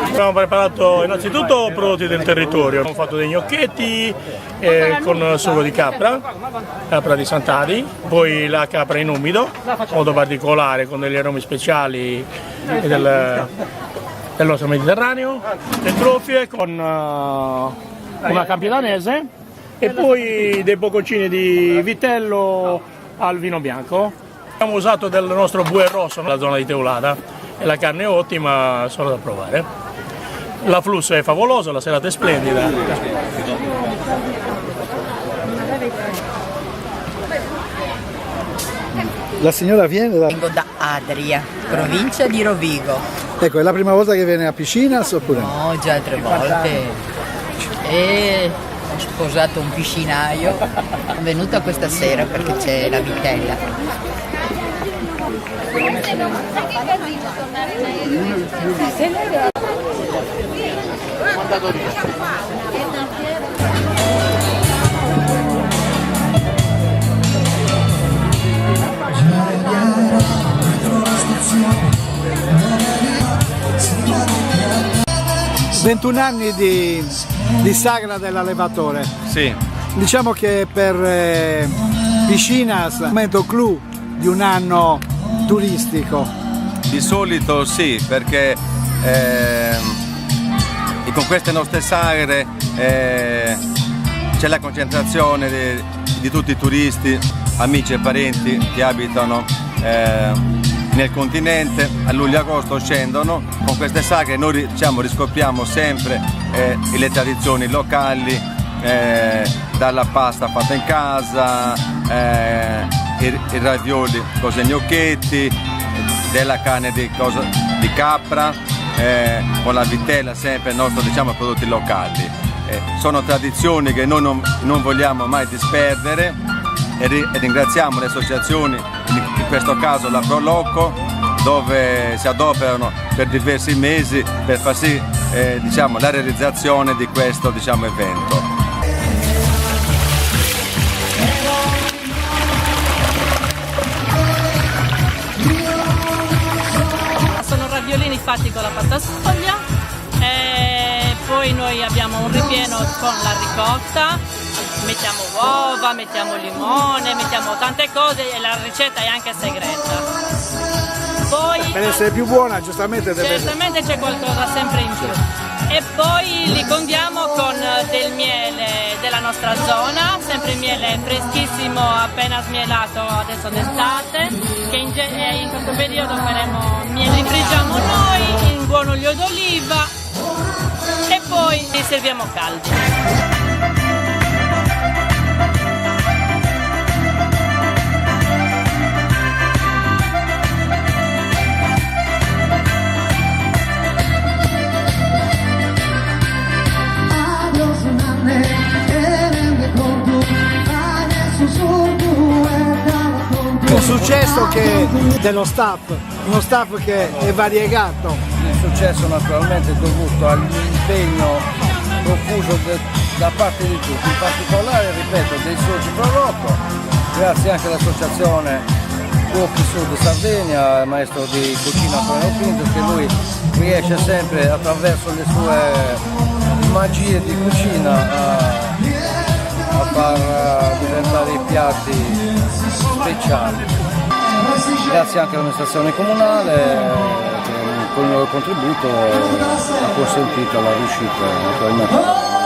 Abbiamo preparato innanzitutto prodotti del territorio, abbiamo fatto dei gnocchetti con sugo di capra di Sant'Adi, poi la capra in umido, molto particolare con degli aromi speciali del nostro Mediterraneo, le trofie con una campiodanese e poi dei bocconcini di vitello al vino bianco. Abbiamo usato del nostro bue rosso nella zona di Teulada e la carne è ottima, solo da provare. L'afflusso è favoloso, la serata è splendida. La signora viene da... Vengo da Adria, provincia di Rovigo. Ecco, è la prima volta che viene a Piscinas oppure no? No, già 3 volte. E ho sposato un piscinaio. Sono venuta questa sera perché c'è la vitella. ...21 anni di sagra dell'allevatore. Sì. Diciamo che per Piscinas è il momento clou di un anno turistico. Di solito sì, perché con queste nostre sagre c'è la concentrazione di tutti i turisti, amici e parenti che abitano nel continente. A luglio e agosto scendono. Con queste sagre noi riscopriamo sempre le tradizioni locali, dalla pasta fatta in casa, i ravioli con i gnocchetti, della carne di capra, con la vitella, sempre i nostri prodotti locali. Sono tradizioni che noi non vogliamo mai disperdere e ringraziamo le associazioni, in questo caso la Proloco, dove si adoperano per diversi mesi per far sì la realizzazione di questo evento. Sono raviolini fatti con la pasta sfoglia e poi noi abbiamo un ripieno con la ricotta, mettiamo uova, mettiamo limone, mettiamo tante cose e la ricetta è anche segreta. Poi, Per essere più buona giustamente deve essere... certamente c'è qualcosa sempre in più. E poi li condiamo con del miele della nostra zona, sempre miele freschissimo, appena smielato adesso d'estate, che in questo periodo li friggiamo noi in buon olio d'oliva e poi li serviamo caldi. Un successo che dello staff, uno staff che è variegato. Il successo naturalmente è dovuto all'impegno profuso da parte di tutti, in particolare, ripeto, dei soci Proloco, grazie anche all'associazione Cuochi Sud Sardegna, il maestro di cucina Antonio Pinto, che lui riesce sempre attraverso le sue magie di cucina a far diventare i piatti speciali. Grazie anche all'amministrazione comunale che con il loro contributo ha consentito la riuscita naturalmente.